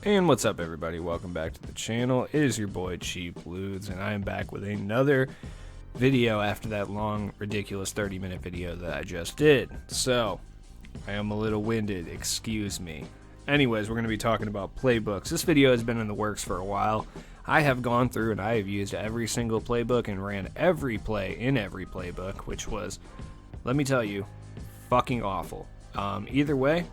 And what's up, everybody? Welcome back to the channel. It is your boy Cheap Ludes, and I am back with another video after that long, ridiculous 30-minute video that I just did. So, I am a little winded, excuse me. Anyways, we're going to be talking about playbooks. This video has been in the works for a while. I have gone through and I have used every single playbook and ran every play in every playbook, which was, let me tell you, fucking awful. Either way,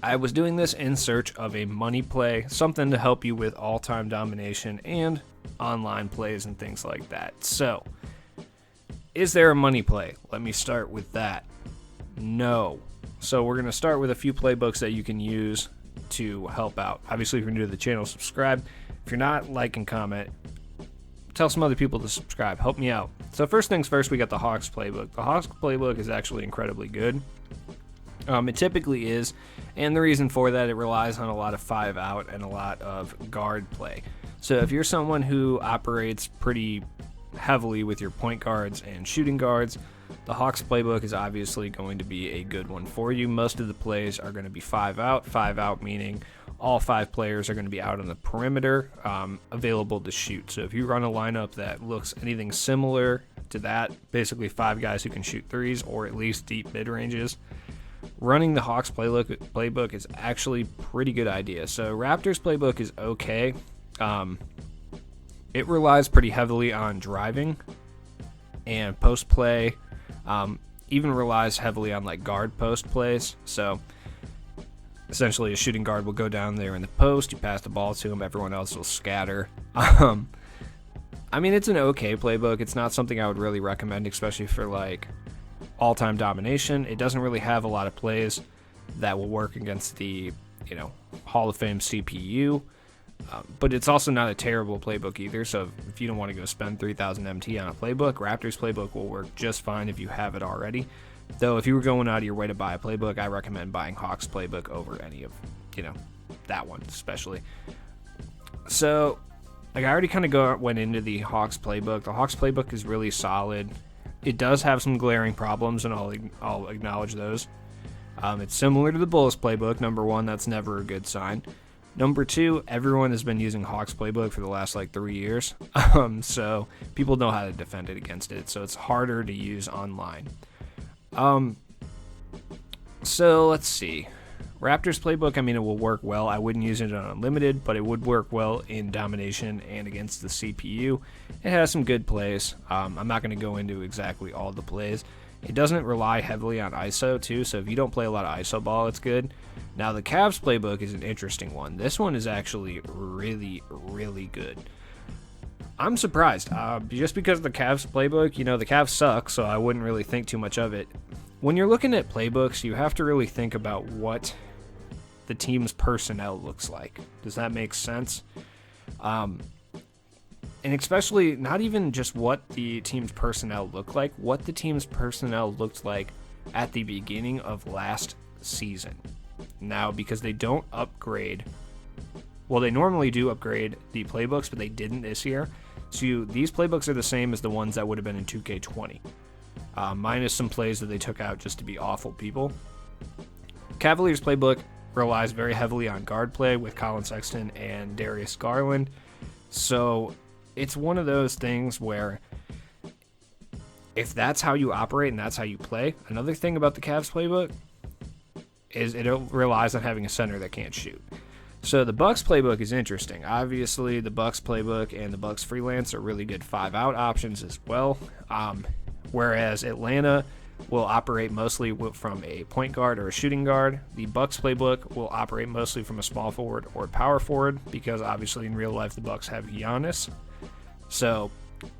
I was doing this in search of a money play, something to help you with all-time domination and online plays and things like that. So, is there a money play? Let me start with that. No. So we're going to start with a few playbooks that you can use to help out. Obviously, if you're new to the channel, subscribe. If you're not, like and comment. Tell some other people to subscribe. Help me out. So first things first, we got the Hawks playbook. The Hawks playbook is actually incredibly good. It typically is, and the reason for that, it relies on a lot of 5-out and a lot of guard play. So if you're someone who operates pretty heavily with your point guards and shooting guards, the Hawks playbook is obviously going to be a good one for you. Most of the plays are going to be 5-out. 5-out meaning all 5 players are going to be out on the perimeter, available to shoot. So if you run a lineup that looks anything similar to that, basically 5 guys who can shoot threes or at least deep mid-ranges, running the Hawks playbook is actually a pretty good idea. So Raptors playbook is okay. It relies pretty heavily on driving and post play. Even relies heavily on like guard post plays. So essentially a shooting guard will go down there in the post, you pass the ball to him, everyone else will scatter. I mean, it's an okay playbook. It's not something I would really recommend, especially for like all-time domination. It doesn't really have a lot of plays that will work against the, Hall of Fame CPU. But it's also not a terrible playbook either, so if you don't want to go spend 3,000 MT on a playbook, Raptors playbook will work just fine if you have it already. Though if you were going out of your way to buy a playbook, I recommend buying Hawks playbook over any of, that one especially. So, like I already kind of went into the Hawks playbook. The Hawks playbook is really solid. It does have some glaring problems, and I'll acknowledge those. It's similar to the Bulls playbook. Number one, that's never a good sign. Number two, everyone has been using Hawks playbook for the last 3 years, so people know how to defend it against it, so it's harder to use online. So let's see. Raptors playbook, I mean, it will work well. I wouldn't use it on Unlimited, but it would work well in domination and against the CPU. It has some good plays. I'm not going to go into exactly all the plays. It doesn't rely heavily on ISO, too, so if you don't play a lot of ISO ball, it's good. Now, the Cavs playbook is an interesting one. This one is actually really, really good. I'm surprised. Just because of the Cavs playbook, the Cavs suck, so I wouldn't really think too much of it. When you're looking at playbooks, you have to really think about what the team's personnel looks like. Does that make sense? And especially not even just what the team's personnel look like, what the team's personnel looked like at the beginning of last season. Now, because they don't upgrade, well, they normally do upgrade the playbooks, but they didn't this year. So these playbooks are the same as the ones that would have been in 2K20, minus some plays that they took out just to be awful people. Cavaliers playbook relies very heavily on guard play with Colin Sexton and Darius Garland. So it's one of those things where if that's how you operate and that's how you play, another thing about the Cavs playbook is it relies on having a center that can't shoot. So the Bucks playbook is interesting. Obviously, the Bucks playbook and the Bucks freelance are really good 5-out options as well. Whereas Atlanta will operate mostly from a point guard or a shooting guard. The Bucks playbook will operate mostly from a small forward or power forward because obviously in real life the Bucks have Giannis. So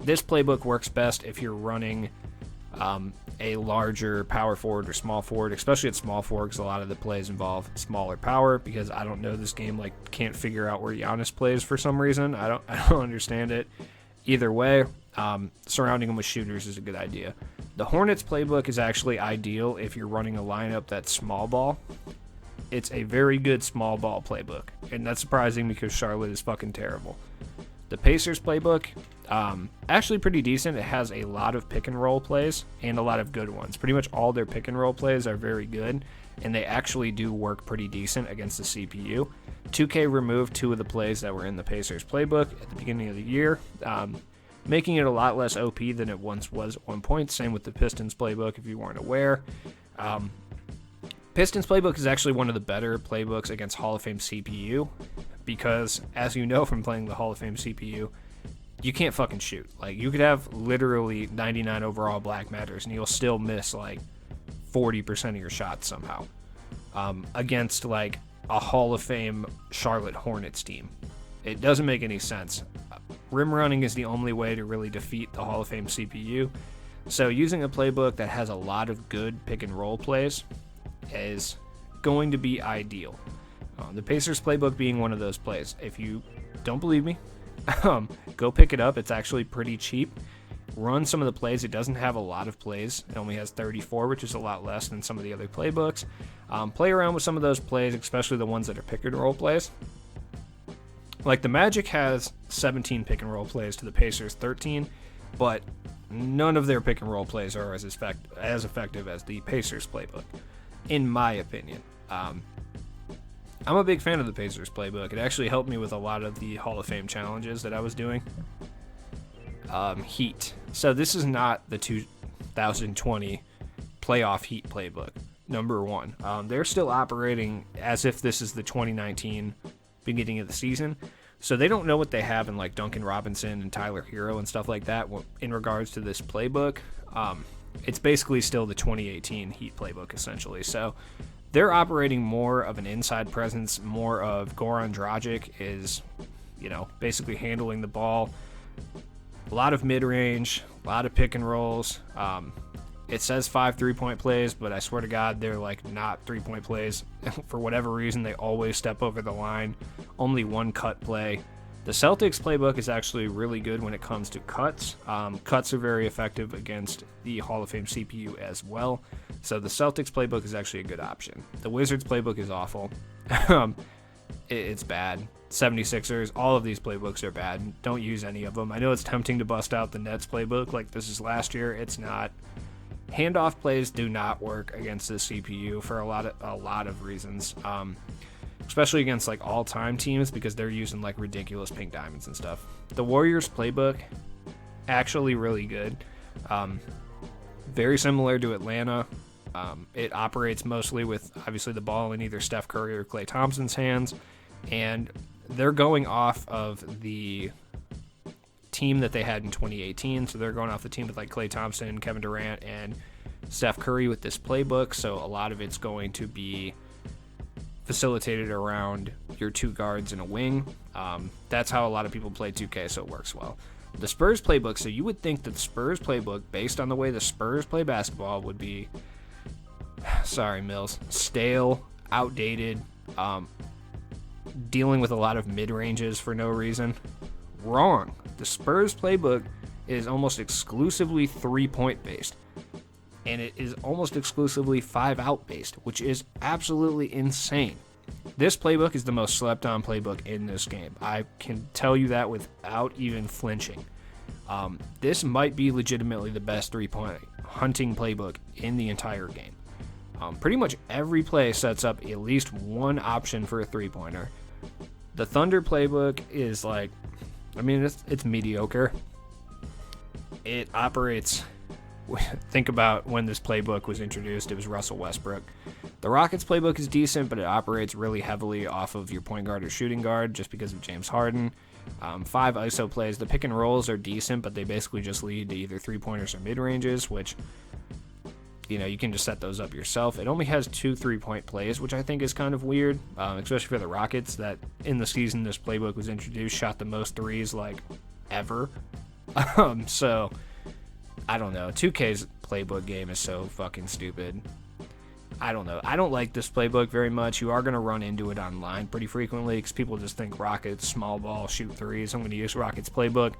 this playbook works best if you're running a larger power forward or small forward, especially at small forward because a lot of the plays involve smaller power because I don't know this game, can't figure out where Giannis plays for some reason. I don't understand it. Either way, surrounding them with shooters is a good idea. The Hornets playbook is actually ideal if you're running a lineup that's small ball. It's a very good small ball playbook, and that's surprising because Charlotte is fucking terrible. The Pacers playbook, actually pretty decent. It has a lot of pick and roll plays and a lot of good ones. Pretty much all their pick and roll plays are very good, and they actually do work pretty decent against the CPU. 2K removed 2 of the plays that were in the Pacers playbook at the beginning of the year, making it a lot less OP than it once was at one point. Same with the Pistons playbook, if you weren't aware. Pistons playbook is actually one of the better playbooks against Hall of Fame CPU because, as you know from playing the Hall of Fame CPU, you can't fucking shoot. Like, you could have literally 99 overall black matters and you'll still miss like 40% of your shots somehow against like a Hall of Fame Charlotte Hornets team. It doesn't make any sense. Rim running is the only way to really defeat the Hall of Fame CPU. So using a playbook that has a lot of good pick and roll plays is going to be ideal. The Pacers playbook being one of those plays. If you don't believe me, go pick it up. It's actually pretty cheap. Run some of the plays. It doesn't have a lot of plays. It only has 34, which is a lot less than some of the other playbooks. Play around with some of those plays, especially the ones that are pick and roll plays. Like the Magic has 17 pick and roll plays to the Pacers 13, but none of their pick and roll plays are as effective as the Pacers playbook, in my opinion. I'm a big fan of the Pacers playbook. It actually helped me with a lot of the Hall of Fame challenges that I was doing. Heat. So this is not the 2020 playoff Heat playbook, number one. They're still operating as if this is the 2019 beginning of the season. So they don't know what they have in like Duncan Robinson and Tyler Hero and stuff like that in regards to this playbook. It's basically still the 2018 Heat playbook essentially. So they're operating more of an inside presence, more of Goran Dragic is, basically handling the ball. A lot of mid-range, a lot of pick and rolls. It says 5 3-point plays, but I swear to God, they're like not 3-point plays. For whatever reason, they always step over the line. Only one cut play. The Celtics playbook is actually really good when it comes to cuts. Cuts are very effective against the Hall of Fame CPU as well. So the Celtics playbook is actually a good option. The Wizards playbook is awful. It's bad. 76ers, all of these playbooks are bad. Don't use any of them. I know it's tempting to bust out the Nets playbook like this is last year. It's not. Handoff plays do not work against the CPU for a lot of reasons, especially against like all-time teams because they're using like ridiculous pink diamonds and stuff. The Warriors playbook, actually really good. Very similar to Atlanta. It operates mostly with obviously the ball in either Steph Curry or Klay Thompson's hands, and they're going off of the team that they had in 2018, so they're going off the team with like Klay Thompson, Kevin Durant, and Steph Curry with this playbook, so a lot of it's going to be facilitated around your two guards and a wing. That's how a lot of people play 2K, so it works well. The Spurs playbook, so you would think that the Spurs playbook, based on the way the Spurs play basketball, would be, sorry Mills, stale, outdated, dealing with a lot of mid-ranges for no reason. Wrong. The Spurs playbook is almost exclusively 3-point based, and it is almost exclusively 5-out based, which is absolutely insane. This playbook is the most slept on playbook in this game. I can tell you that without even flinching. This might be legitimately the best 3-point hunting playbook in the entire game. Pretty much every play sets up at least one option for a 3-pointer. The Thunder playbook is like, it's mediocre. It operates, think about when this playbook was introduced, it was Russell Westbrook. The Rockets playbook is decent, but it operates really heavily off of your point guard or shooting guard just because of James Harden. 5 ISO plays. The pick and rolls are decent, but they basically just lead to either 3-pointers or mid-ranges, which, you can just set those up yourself. It only has 2 3-point plays, which I think is kind of weird, especially for the Rockets, that in the season this playbook was introduced, shot the most threes, like, ever. So, I don't know. 2K's playbook game is so fucking stupid. I don't know. I don't like this playbook very much. You are going to run into it online pretty frequently because people just think Rockets, small ball, shoot threes. I'm going to use Rockets playbook.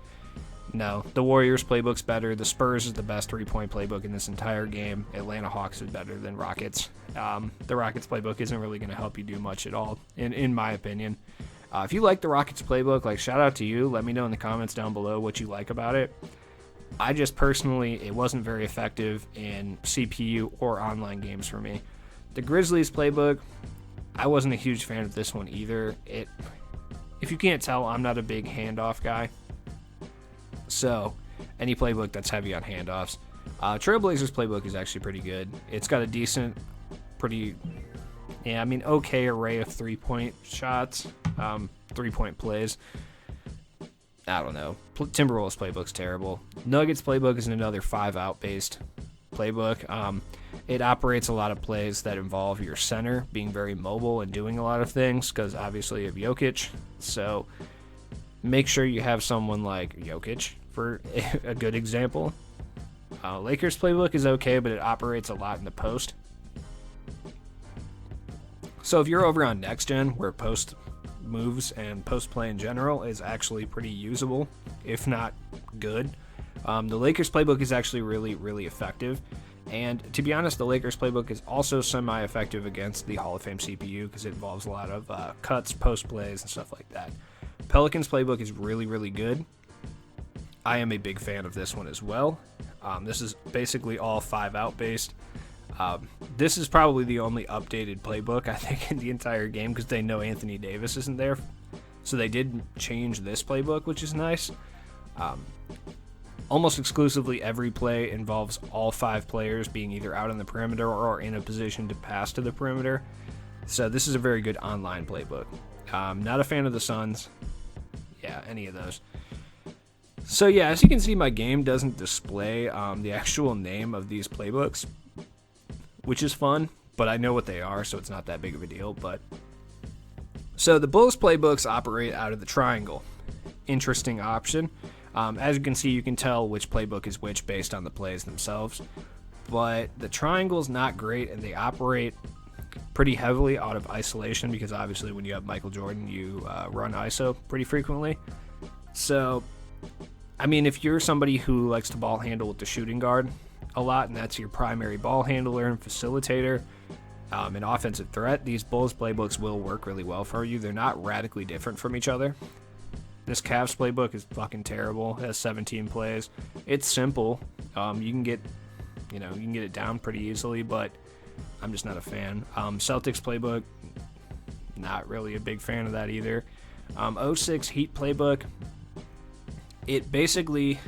No, the Warriors playbook's better. The Spurs is the best 3-point playbook in this entire game. Atlanta Hawks is better than Rockets. The Rockets playbook isn't really going to help you do much at all, in my opinion. If you like the Rockets playbook, shout out to you. Let me know in the comments down below what you like about it. I just personally, it wasn't very effective in CPU or online games for me. The Grizzlies playbook, I wasn't a huge fan of this one either. If you can't tell, I'm not a big handoff guy. So, any playbook that's heavy on handoffs. Trailblazers playbook is actually pretty good. It's got a decent, okay array of 3-point shots, 3-point plays. I don't know. Timberwolves playbook's terrible. Nuggets playbook is another 5-out based playbook. It operates a lot of plays that involve your center being very mobile and doing a lot of things, because obviously you have Jokic. So make sure you have someone like Jokic for a good example. Lakers playbook is okay, but it operates a lot in the post. So if you're over on Next Gen, where post moves and post play in general is actually pretty usable, if not good. The Lakers playbook is actually really, really effective. And to be honest, the Lakers playbook is also semi-effective against the Hall of Fame CPU, because it involves a lot of cuts, post plays, and stuff like that. Pelicans playbook is really, really good. I am a big fan of this one as well. This is basically all 5-out based. This is probably the only updated playbook, I think, in the entire game, because they know Anthony Davis isn't there. So they did change this playbook, which is nice. Almost exclusively every play involves all 5 players being either out on the perimeter or in a position to pass to the perimeter. So this is a very good online playbook. Not a fan of the Suns. Yeah, any of those. So yeah, as you can see, my game doesn't display the actual name of these playbooks, which is fun, but I know what they are, so it's not that big of a deal. But so the Bulls playbooks operate out of the triangle. Interesting option. As you can see, you can tell which playbook is which based on the plays themselves. But the triangle is not great, and they operate pretty heavily out of isolation, because obviously when you have Michael Jordan, you run ISO pretty frequently. So, I mean, if you're somebody who likes to ball handle with the shooting guard a lot, and that's your primary ball handler and facilitator, an offensive threat, these Bulls playbooks will work really well for you. They're not radically different from each other. This Cavs playbook is fucking terrible. It has 17 plays. It's simple. You can get it down pretty easily, but I'm just not a fan. Celtics playbook, not really a big fan of that either. 06 Heat playbook, it basically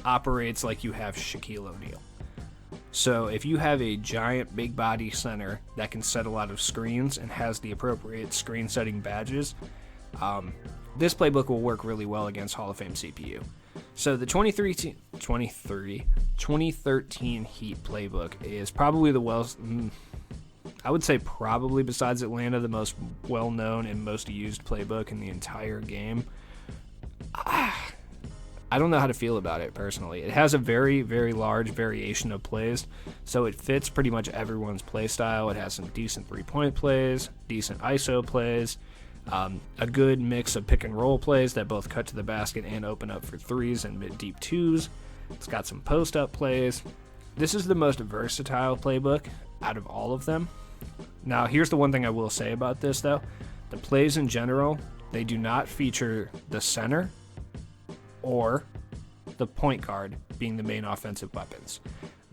operates like you have Shaquille O'Neal. So if you have a giant big body center that can set a lot of screens and has the appropriate screen setting badges, this playbook will work really well against Hall of Fame CPU. So the 2013 Heat playbook is probably I would say probably besides Atlanta, the most well-known and most used playbook in the entire game. I don't know how to feel about it personally. It has a very, very large variation of plays, so it fits pretty much everyone's play style. It has some decent 3-point plays, decent ISO plays, a good mix of pick and roll plays that both cut to the basket and open up for threes and mid-deep twos. It's got some post-up plays. This is the most versatile playbook out of all of them. Now, here's the one thing I will say about this, though. The plays in general, they do not feature the center or the point guard being the main offensive weapons.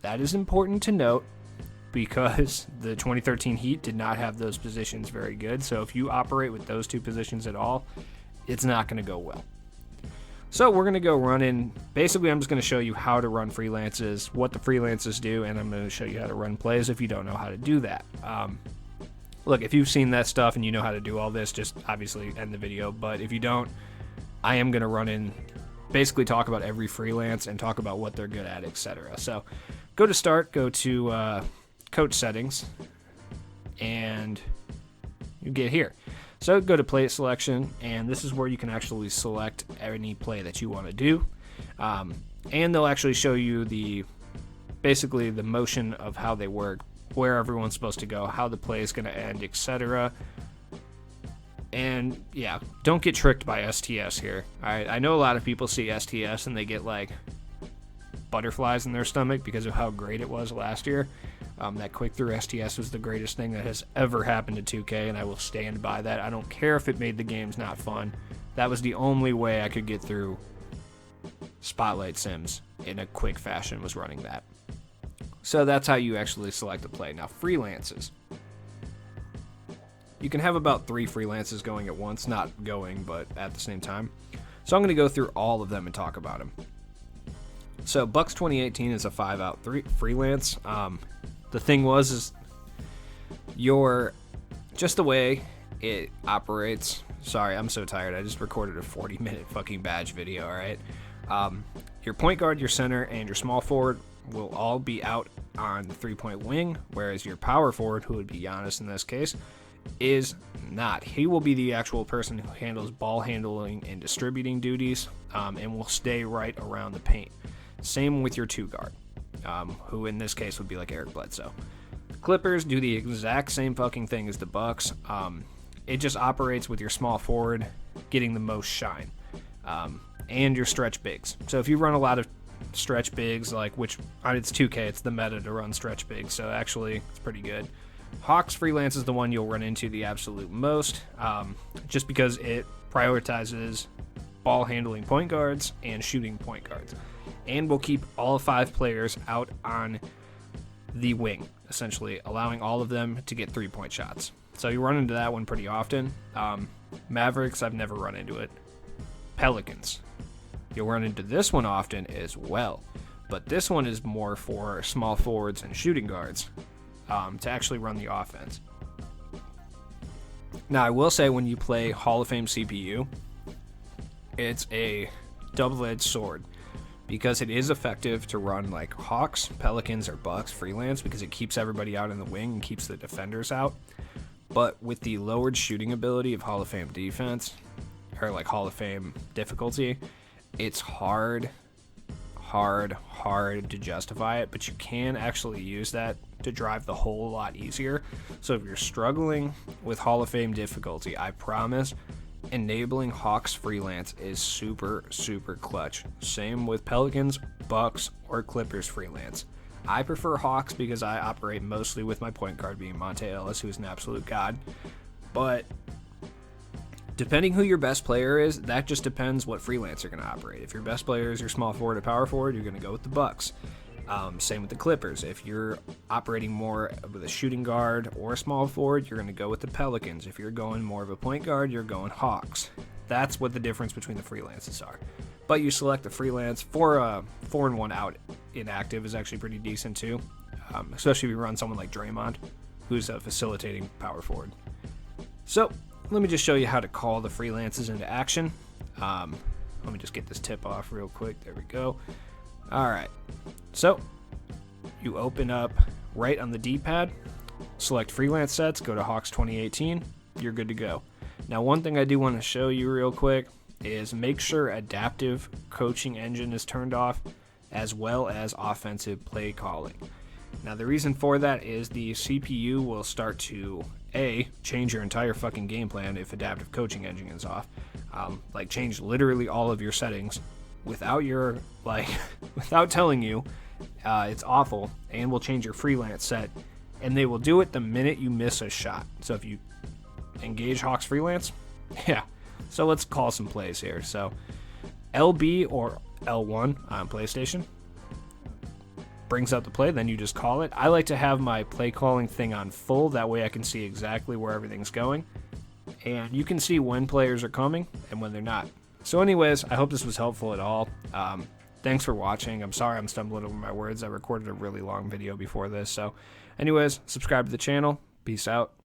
That is important to note, because the 2013 Heat did not have those positions very good. So if you operate with those two positions at all, it's not going to go well. So we're going to go running. Basically, I'm just going to show you how to run freelances, what the freelances do, and I'm going to show you how to run plays if you don't know how to do that. Look, if you've seen that stuff and you know how to do all this, just obviously end the video. But if you don't, I am going to run in, basically talk about every freelance and talk about what they're good at, etc. So go to start, go to coach settings, and you get here. So go to play selection, and this is where you can actually select any play that you want to do. And they'll actually show you basically the motion of how they work, where everyone's supposed to go, how the play is going to end, etc. And yeah, don't get tricked by STS here. All right, I know a lot of people see STS and they get like butterflies in their stomach because of how great it was last year. That quick through STS was the greatest thing that has ever happened to 2K, and I will stand by that. I don't care if it made the games not fun. That was the only way I could get through Spotlight Sims in a quick fashion, was running that. So that's how you actually select a play. Now, freelances. You can have about 3 freelances going at once, not going, but at the same time. So I'm going to go through all of them and talk about them. So Bucks 2018 is a 5-out 3 freelance. The thing is just the way it operates. Sorry, I'm so tired. I just recorded a 40-minute fucking badge video, all right? Your point guard, your center, and your small forward will all be out on the 3-point wing, whereas your power forward, who would be Giannis in this case, is not. He will be the actual person who handles ball handling and distributing duties, and will stay right around the paint. Same with your 2 guard, who in this case would be like Eric Bledsoe. Clippers do the exact same fucking thing as the Bucks. It just operates with your small forward getting the most shine, and your stretch bigs. So if you run a lot of stretch bigs, like which it's 2K, it's the meta to run stretch bigs, so actually it's pretty good. Hawks freelance is the one you'll run into the absolute most, just because it prioritizes ball handling point guards and shooting point guards, and will keep all 5 players out on the wing, essentially allowing all of them to get 3-point shots. So you run into that one pretty often. Mavericks, I've never run into it. Pelicans, you'll run into this one often as well, but this one is more for small forwards and shooting guards, to actually run the offense. Now, I will say when you play Hall of Fame CPU, it's a double-edged sword, because it is effective to run like Hawks, Pelicans, or Bucks freelance, because it keeps everybody out in the wing and keeps the defenders out. But with the lowered shooting ability of Hall of Fame defense, or like Hall of Fame difficulty, it's hard to justify it, but you can actually use that to drive the hole a lot easier. So if you're struggling with Hall of Fame difficulty, I promise enabling Hawks freelance is super clutch. Same with Pelicans, Bucks, or Clippers freelance. I prefer Hawks because I operate mostly with my point guard being Monte Ellis, who is an absolute god. But depending who your best player is, that just depends what freelance you're going to operate. If your best player is your small forward or power forward, you're going to go with the Bucks. Same with the Clippers. If you're operating more with a shooting guard or a small forward, you're going to go with the Pelicans. If you're going more of a point guard, you're going Hawks. That's what the difference between the freelances are. But you select the freelance for a 4-and-1 out inactive is actually pretty decent too, especially if you run someone like Draymond, who's a facilitating power forward. So let me just show you how to call the freelances into action. Let me just get this tip off real quick. There we go. All right. So you open up right on the D-pad, select freelance sets, go to Hawks 2018. You're good to go. Now, one thing I do want to show you real quick is make sure adaptive coaching engine is turned off, as well as offensive play calling. Now, the reason for that is the CPU will start to change your entire fucking game plan if adaptive coaching engine is off. Like change literally all of your settings without without telling you. It's awful, and will change your freelance set, and they will do it the minute you miss a shot. So if you engage Hawks freelance, yeah. So let's call some plays here. So LB or L1 on PlayStation brings out the play, then you just call it. I like to have my play calling thing on full, that way I can see exactly where everything's going, and you can see when players are coming and when they're not. So anyways, I hope this was helpful at all. Thanks for watching. I'm sorry I'm stumbling over my words. I recorded a really long video before this. So anyways, subscribe to the channel. Peace out.